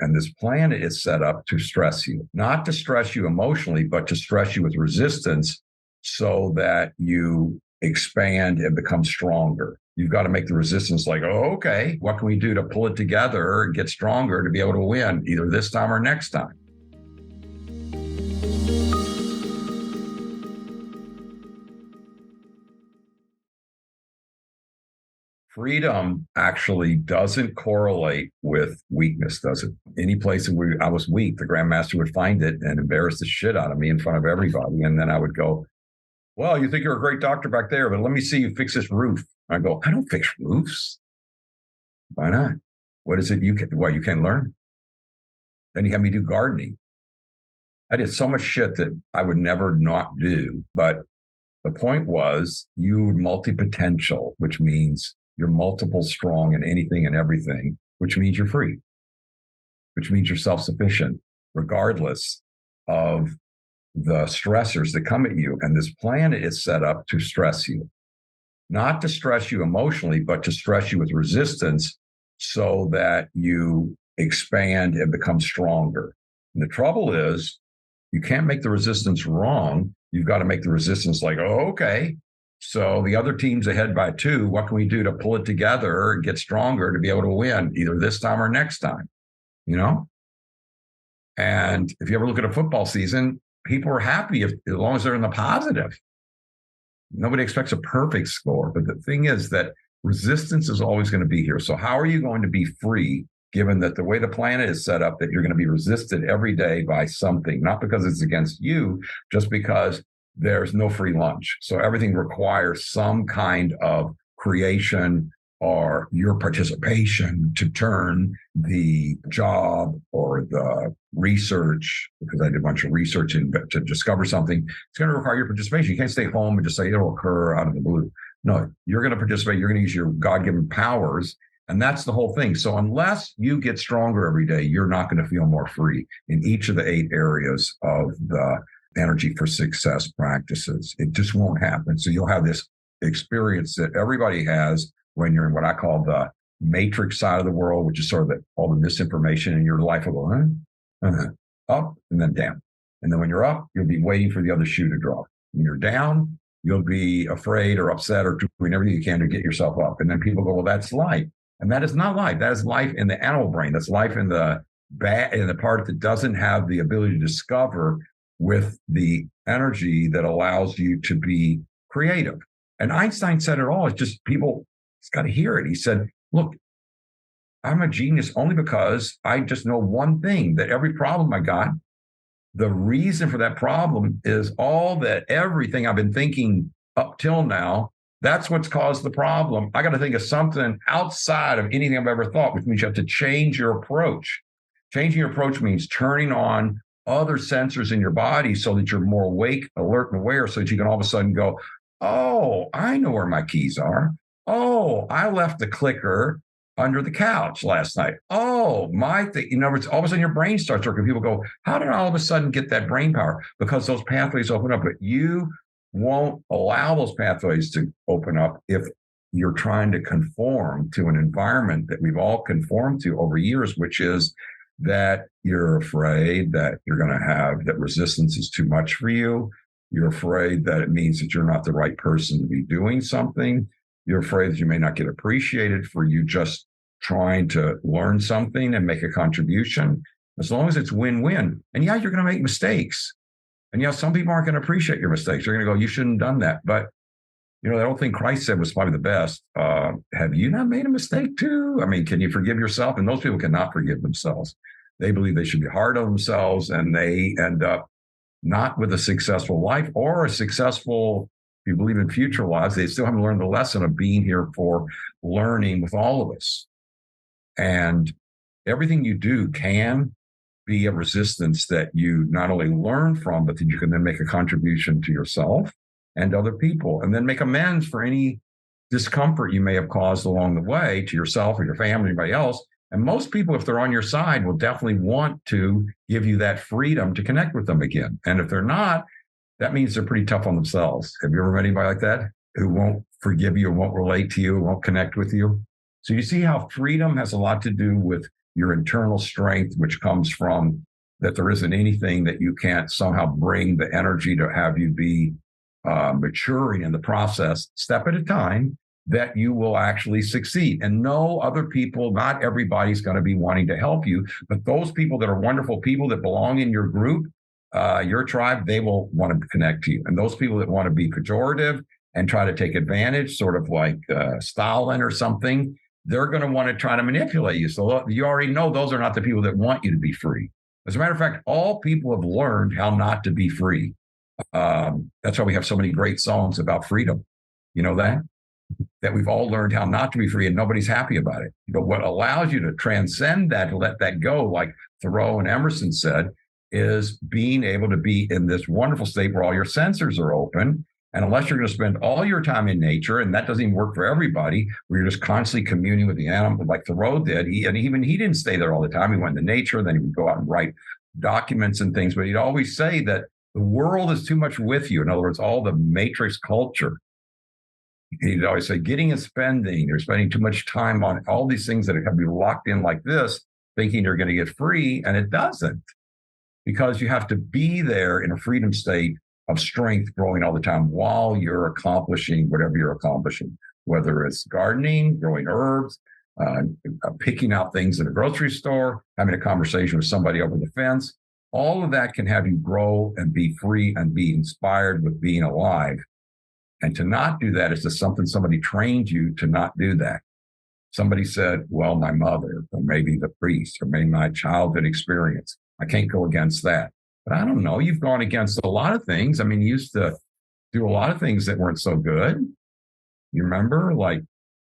And this planet is set up to stress you, not to stress you emotionally, but to stress you with resistance so that you expand and become stronger. You've got to make the resistance like, oh, okay, what can we do to pull it together and get stronger to be able to win either this time or next time? Freedom actually doesn't correlate with weakness, does it? Any place where I was weak, the grandmaster would find it and embarrass the shit out of me in front of everybody. And then I would go, well, you think you're a great doctor back there, but let me see you fix this roof. I go, I don't fix roofs. Why not? What is it you can learn? Then you have me do gardening. I did so much shit that I would never not do. But the point was you multi-potential, which means you're multiple strong in anything and everything, which means you're free, which means you're self-sufficient, regardless of the stressors that come at you. And this planet is set up to stress you, not to stress you emotionally, but to stress you with resistance so that you expand and become stronger. And the trouble is you can't make the resistance wrong. You've got to make the resistance like, oh, okay. So the other team's ahead by 2. What can we do to pull it together and get stronger to be able to win either this time or next time? You know? And if you ever look at a football season, people are happy as long as they're in the positive. Nobody expects a perfect score. But the thing is that resistance is always going to be here. So how are you going to be free given that the way the planet is set up, that you're going to be resisted every day by something, not because it's against you, just because there's no free lunch. So everything requires some kind of creation or your participation to turn the job or the research, because I did a bunch of research to discover something, it's going to require your participation. You can't stay home and just say it'll occur out of the blue. No, you're going to participate. You're going to use your God-given powers. And that's the whole thing. So unless you get stronger every day, you're not going to feel more free in each of the 8 areas of the energy for success practices. It just won't happen. So you'll have this experience that everybody has when you're in what I call the matrix side of the world, which is sort of all the misinformation in your life will go up and then down. And then when you're up, you'll be waiting for the other shoe to drop. When you're down, you'll be afraid or upset or doing everything you can to get yourself up. And then people go, well, that's life. And that is not life. That is life in the animal brain. That's life in the part that doesn't have the ability to discover with the energy that allows you to be creative. And Einstein said it all. It's just people, it's got to hear it. He said, look, I'm a genius only because I just know one thing, that every problem I got, the reason for that problem is everything I've been thinking up till now. That's what's caused the problem. I got to think of something outside of anything I've ever thought, which means you have to change your approach. Changing your approach means turning on other sensors in your body so that you're more awake, alert, and aware, so that you can all of a sudden go, oh, I know where my keys are. Oh, I left the clicker under the couch last night. Oh, my thing. In other words, all of a sudden your brain starts working. People go, how did I all of a sudden get that brain power? Because those pathways open up, but you won't allow those pathways to open up if you're trying to conform to an environment that we've all conformed to over years, which is that you're afraid that you're going to have that resistance is too much for you. You're afraid that it means that you're not the right person to be doing something. You're afraid that you may not get appreciated for you just trying to learn something and make a contribution. As long as it's win-win. And yeah, you're going to make mistakes. And yeah, some people aren't going to appreciate your mistakes. They're going to go, you shouldn't have done that. But, you know, the old thing Christ said was probably the best. Have you not made a mistake too? I mean, can you forgive yourself? And those people cannot forgive themselves. They believe they should be hard on themselves, and they end up not with a successful life or a successful, if you believe in future lives, they still haven't learned the lesson of being here for learning with all of us. And everything you do can be a resistance that you not only learn from, but that you can then make a contribution to yourself and other people, and then make amends for any discomfort you may have caused along the way to yourself or your family, anybody else. And most people, if they're on your side, will definitely want to give you that freedom to connect with them again. And if they're not, that means they're pretty tough on themselves. Have you ever met anybody like that who won't forgive you, won't relate to you, won't connect with you? So you see how freedom has a lot to do with your internal strength, which comes from that there isn't anything that you can't somehow bring the energy to have you be maturing in the process, step at a time, that you will actually succeed. And no other people, not everybody's going to be wanting to help you, but those people that are wonderful people that belong in your group, your tribe, they will want to connect to you. And those people that want to be pejorative and try to take advantage, sort of like Stalin or something, they're going to want to try to manipulate you. So you already know those are not the people that want you to be free. As a matter of fact, all people have learned how not to be free. That's why we have so many great songs about freedom. You know that we've all learned how not to be free, and nobody's happy about it. But what allows you to transcend that, to let that go, like Thoreau and Emerson said, is being able to be in this wonderful state where all your senses are open. And unless you're going to spend all your time in nature, and that doesn't even work for everybody, where you're just constantly communing with the animal, like Thoreau did. He didn't stay there all the time. He went into nature, then he would go out and write documents and things. But he'd always say that the world is too much with you. In other words, all the matrix culture. He'd always say, getting and spending, you're spending too much time on all these things that can be locked in like this, thinking you're going to get free, and it doesn't. Because you have to be there in a freedom state of strength growing all the time while you're accomplishing whatever you're accomplishing, whether it's gardening, growing herbs, picking out things in a grocery store, having a conversation with somebody over the fence. All of that can have you grow and be free and be inspired with being alive. And to not do that is just something somebody trained you to not do that. Somebody said, well, my mother, or maybe the priest, or maybe my childhood experience. I can't go against that. But I don't know. You've gone against a lot of things. I mean, you used to do a lot of things that weren't so good. You remember, like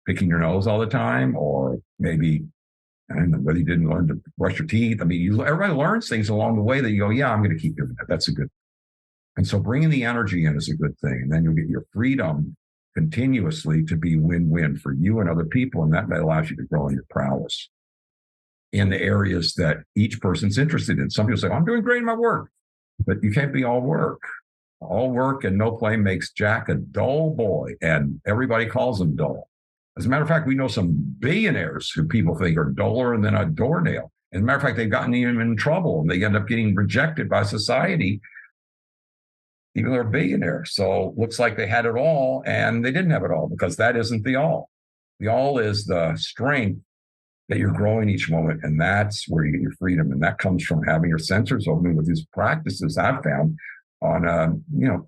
picking your nose all the time, or maybe, I don't know, whether you didn't learn to brush your teeth. I mean, everybody learns things along the way that you go, yeah, I'm going to keep doing that. That's a good thing. And so bringing the energy in is a good thing. And then you'll get your freedom continuously to be win-win for you and other people. And that allows you to grow in your prowess in the areas that each person's interested in. Some people say, I'm doing great in my work, but you can't be all work. All work and no play makes Jack a dull boy, and everybody calls him dull. As a matter of fact, we know some billionaires who people think are duller than a doornail. As a matter of fact, they've gotten even in trouble, and they end up getting rejected by society, even though they're billionaires. So looks like they had it all, and they didn't have it all, because that isn't the all. The all is the strength that you're growing each moment, and that's where you get your freedom. And that comes from having your sensors open with these practices I've found on a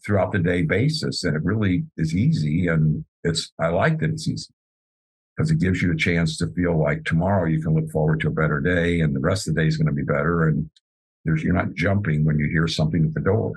throughout the day basis. And it really is easy, and I like that it's easy, because it gives you a chance to feel like tomorrow you can look forward to a better day, and the rest of the day is going to be better. And you're not jumping when you hear something at the door.